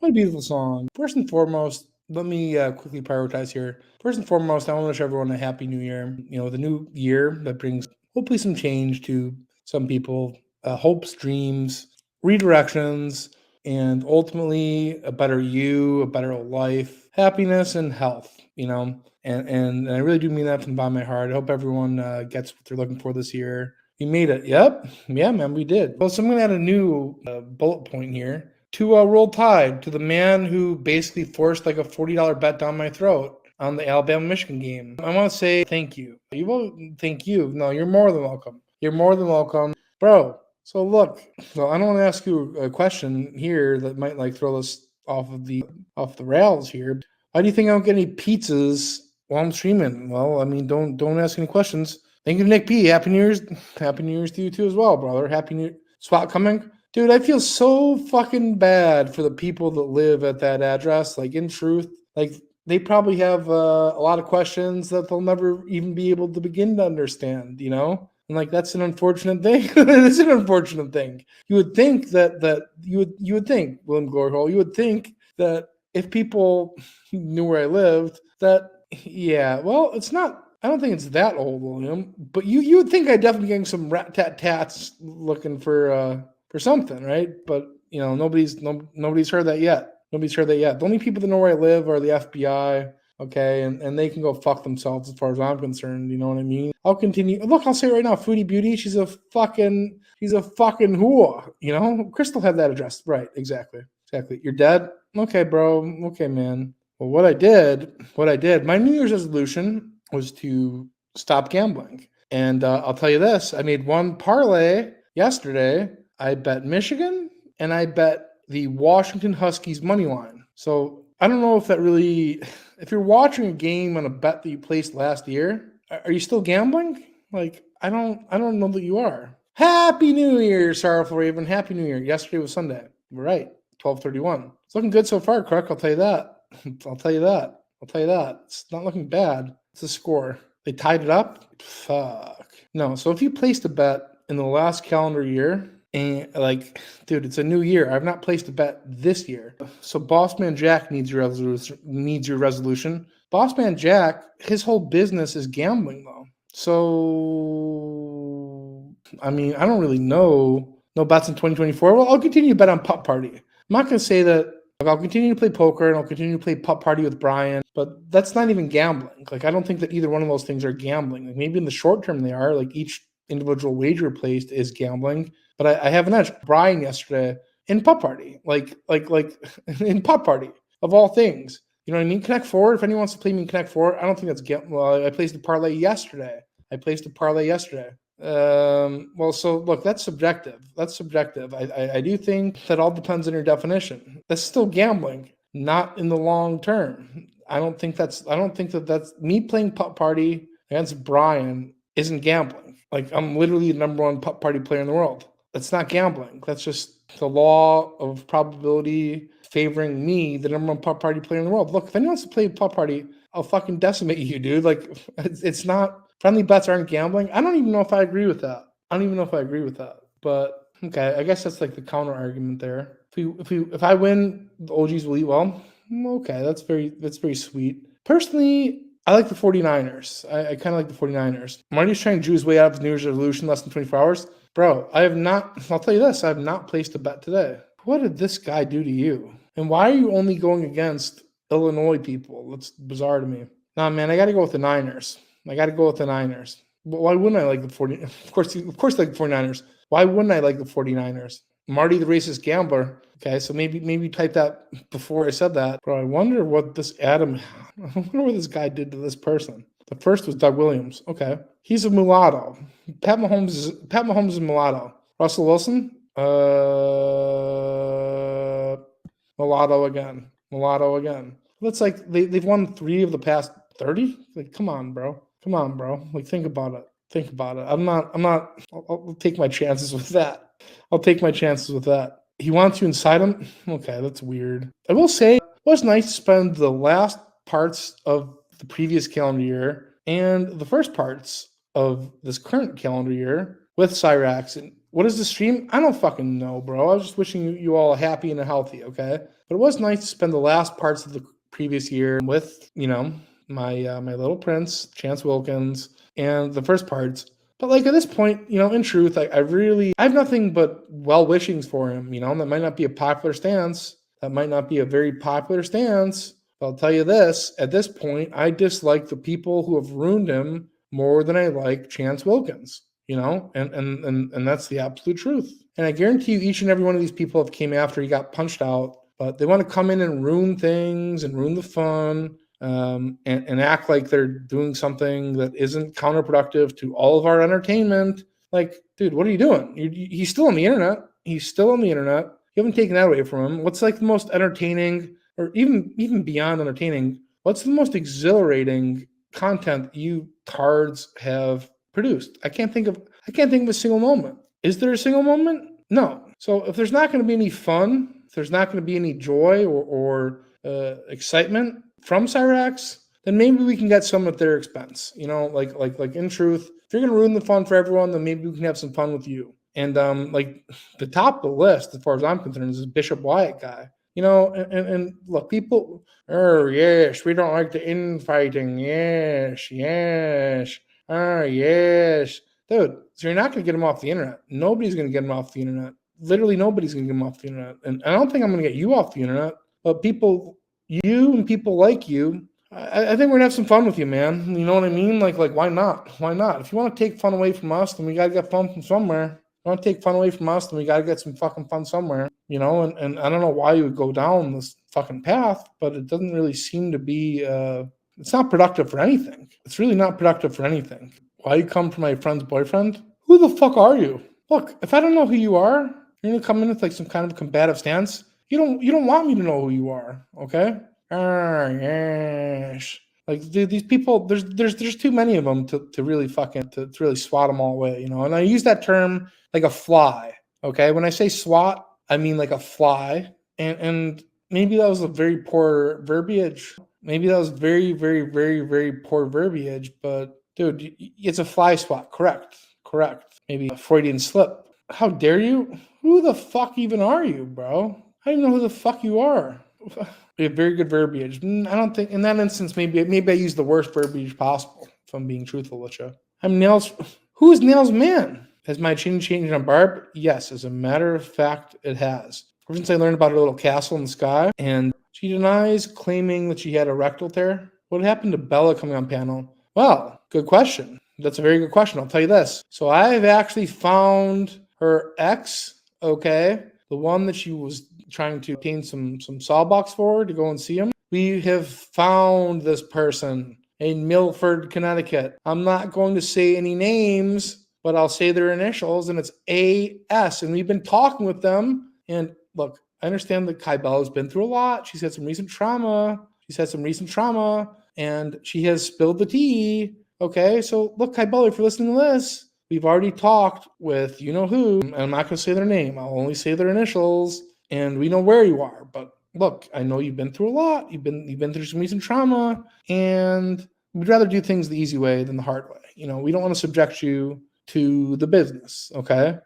What a beautiful song. First and foremost, let me quickly prioritize here. First and foremost, I want to wish everyone a happy new year. The new year that brings hopefully some change to some people, hopes, dreams, redirections, and ultimately a better you, a better life, happiness, and health. And I really do mean that from the bottom of my heart. I hope everyone gets what they're looking for this year. We made it. Yep. Yeah, man, we did. Well, so I'm going to add a new bullet point here to Roll Tide, to the man who basically forced like a $40 bet down my throat on the Alabama-Michigan game. I want to say thank you. You won't thank you. No, you're more than welcome. You're more than welcome. Bro, so look, so I don't want to ask you a question here that might like throw us off the rails here. Why do you think I don't get any pizzas while I'm streaming? Well, I mean, don't ask any questions. Thank you, Nick P. Happy New Year's. Happy New Year's to you too as well, brother. Happy New Spot coming. Dude, I feel so fucking bad for the people that live at that address. Like, in truth, like, they probably have a lot of questions that they'll never even be able to begin to understand, And, like, that's an unfortunate thing. It's an unfortunate thing. You would think that you would think, William Glorhole, you would think that if people knew where I lived, that, yeah, well, it's not. I don't think it's that old, William. But you would think I'd definitely getting some rat-tat-tats looking for something, right? But nobody's heard that yet. Nobody's heard that yet. The only people that know where I live are the FBI. Okay, and they can go fuck themselves as far as I'm concerned. You know what I mean? I'll continue. Look, I'll say it right now, Foodie Beauty. She's a fucking whore. Crystal had that address. Right, exactly. You're dead? Okay, bro. Okay, man. Well, what I did, my New Year's resolution was to stop gambling. And I'll tell you this, I made one parlay yesterday. I bet Michigan, and I bet the Washington Huskies money line. So I don't know if that really, if you're watching a game on a bet that you placed last year, are you still gambling? Like, I don't know that you are. Happy New Year, Sorrowful Raven. Happy New Year. Yesterday was Sunday. We're right. 12:31. It's looking good so far, Crook. I'll tell you that. It's not looking bad. It's a score. They tied it up? Fuck. No, so if you placed a bet in the last calendar year, and dude, it's a new year. I've not placed a bet this year. So Bossman Jack needs your resolution. Bossman Jack, his whole business is gambling though. So I mean, I don't really know. No bets in 2024. Well, I'll continue to bet on Putt Party. I'm not gonna say that I'll continue to play poker and I'll continue to play Putt Party with Brian, but that's not even gambling. Like, I don't think that either one of those things are gambling. Like, maybe in the short term they are. Like, each individual wager placed is gambling. But I have an edge. Brian yesterday in Putt Party, like in Putt Party of all things. You know what I mean? Connect Four. If anyone wants to play me in Connect Four, I don't think that's I placed a parlay yesterday. Well, so look, that's subjective. I do think that all depends on your definition. That's still gambling, not in the long term. I don't think that's me playing Putt Party against Brian isn't gambling. Like, I'm literally the number one Putt Party player in the world. That's not gambling. That's just the law of probability favoring me, the number one Putt Party player in the world. Look, if anyone wants to play Putt Party, I'll fucking decimate you, dude. Like, it's not. Friendly bets aren't gambling. I don't even know if I agree with that. But okay, I guess that's like the counter argument there. If I win, the OGs will eat well. Okay, that's very sweet. Personally, I like the 49ers. I kind of like the 49ers. Marty's trying to Jew his way out of his New Year's resolution less than 24 hours. Bro, I'll tell you this, I have not placed a bet today. What did this guy do to you? And why are you only going against Illinois people? That's bizarre to me. Nah, man, I got to go with the Niners. But why wouldn't I like the 40? Of course, like the 49ers. Why wouldn't I like the 49ers? Marty, the racist gambler. Okay, so maybe type that before I said that. Bro, I wonder what this guy did to this person. The first was Doug Williams. Okay, he's a mulatto. Pat Mahomes is a mulatto. Russell Wilson, mulatto again. That's like they've won 3 of the past 30. Like, come on, bro. Like, think about it. I'll take my chances with that. He wants you inside him? Okay, that's weird. I will say, it was nice to spend the last parts of the previous calendar year and the first parts of this current calendar year with Cyrax What is the stream? I don't fucking know, bro. I was just wishing you all happy and healthy, okay? But it was nice to spend the last parts of the previous year with, my little prince, Chance Wilkins, and the first parts. But like at this point, in truth, I have nothing but well wishings for him. That might not be a popular stance. That might not be a very popular stance. But I'll tell you this: at this point, I dislike the people who have ruined him more than I like Chance Wilkins. And that's the absolute truth. And I guarantee you, each and every one of these people have came after he got punched out, but they want to come in and ruin things and ruin the fun. And act like they're doing something that isn't counterproductive to all of our entertainment. Like, dude, what are you doing? He's still on the internet. He's still on the internet. You haven't taken that away from him. What's like the most entertaining, or even beyond entertaining, what's the most exhilarating content you tards have produced? I can't think of a single moment. Is there a single moment? No. So if there's not going to be any fun, if there's not going to be any joy or excitement from Cyrax, then maybe we can get some at their expense. Like in truth, if you're gonna ruin the fun for everyone, then maybe we can have some fun with you. And like the top of the list, as far as I'm concerned, is this Bishop Wyatt guy. And look, people, oh yes, we don't like the infighting. Yes. Oh yes. Dude, so you're not gonna get him off the internet. Nobody's gonna get him off the internet. Literally nobody's gonna get him off the internet. And I don't think I'm gonna get you off the internet, but you and people like you, I think we're gonna have some fun with you, man. You know what I mean? Like why not? Why not? If you want to take fun away from us, then we gotta get fun from somewhere. If you want to take fun away from us, then we gotta get some fucking fun somewhere. And I don't know why you would go down this fucking path, but it doesn't really seem to be. It's not productive for anything. It's really not productive for anything. Why you come for my friend's boyfriend? Who the fuck are you? Look, if I don't know who you are, you're gonna come in with like some kind of combative stance. You don't want me to know who you are, okay? Yes. Like dude, these people, there's too many of them to really to really swat them all away, And I use that term like a fly, okay? When I say swat, I mean like a fly, and maybe that was a very poor verbiage. Maybe that was very, very, very, very poor verbiage. But dude, it's a fly swat. Correct. Maybe a Freudian slip. How dare you? Who the fuck even are you, bro? I don't even know who the fuck you are. We have very good verbiage. I don't think in that instance, maybe I use the worst verbiage possible, if I'm being truthful with you. I'm Nails. Who is Nails Man? Has my chin changed on Barb? Yes, as a matter of fact, it has. Ever since I learned about her little castle in the sky, and she denies claiming that she had a rectal tear. What happened to Bella coming on panel? Well, good question. That's a very good question. I'll tell you this. So I've actually found her ex, okay, the one that she was trying to obtain some sawbucks for to go and see him. We have found this person in Milford, Connecticut. I'm not going to say any names, but I'll say their initials, and it's AS. And we've been talking with them. And look, I understand that Kai Bella's been through a lot. She's had some recent trauma. And she has spilled the tea. Okay, so look, Kai Bella, if you're listening to this, we've already talked with you know who, and I'm not going to say their name. I'll only say their initials, and we know where you are. But look, I know you've been through a lot. You've been through some recent trauma, and we'd rather do things the easy way than the hard way. We don't want to subject you to the business. Okay,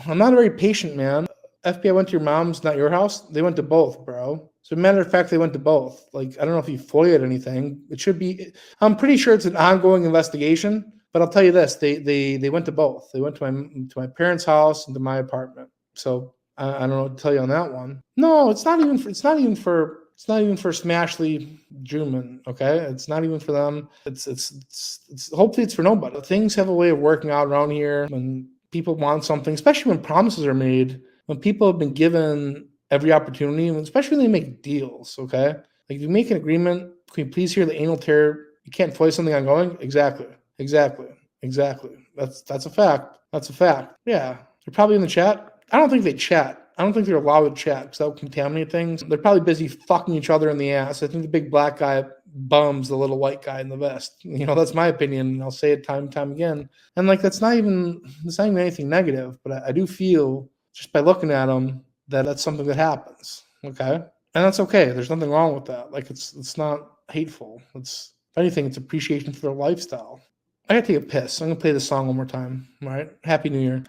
I'm not a very patient man. FBI went to your mom's, not your house. They went to both, bro. So, matter of fact, they went to both. Like, I don't know if you FOIA'd anything. It should be. I'm pretty sure it's an ongoing investigation. But I'll tell you this: they went to both. They went to my parents' house and to my apartment. So I don't know what to tell you on that one. No, it's not even for Smashley Juman. Okay, it's not even for them. It's hopefully it's for nobody. Things have a way of working out around here when people want something, especially when promises are made. When people have been given every opportunity, especially when they make deals, okay? Like if you make an agreement, can you please hear the anal tear? You can't FOIA something ongoing? Exactly. That's a fact. Yeah. They're probably in the chat. I don't think they chat. I don't think they're allowed to chat because that would contaminate things. They're probably busy fucking each other in the ass. I think the big black guy bums the little white guy in the vest. That's my opinion, and I'll say it time and time again. And like that's not even anything negative, but I do feel just by looking at them that's something that happens. Okay. And that's okay. There's nothing wrong with that. Like it's not hateful. If anything, it's appreciation for their lifestyle. I gotta take a piss. I'm gonna play this song one more time. All right. Happy New Year.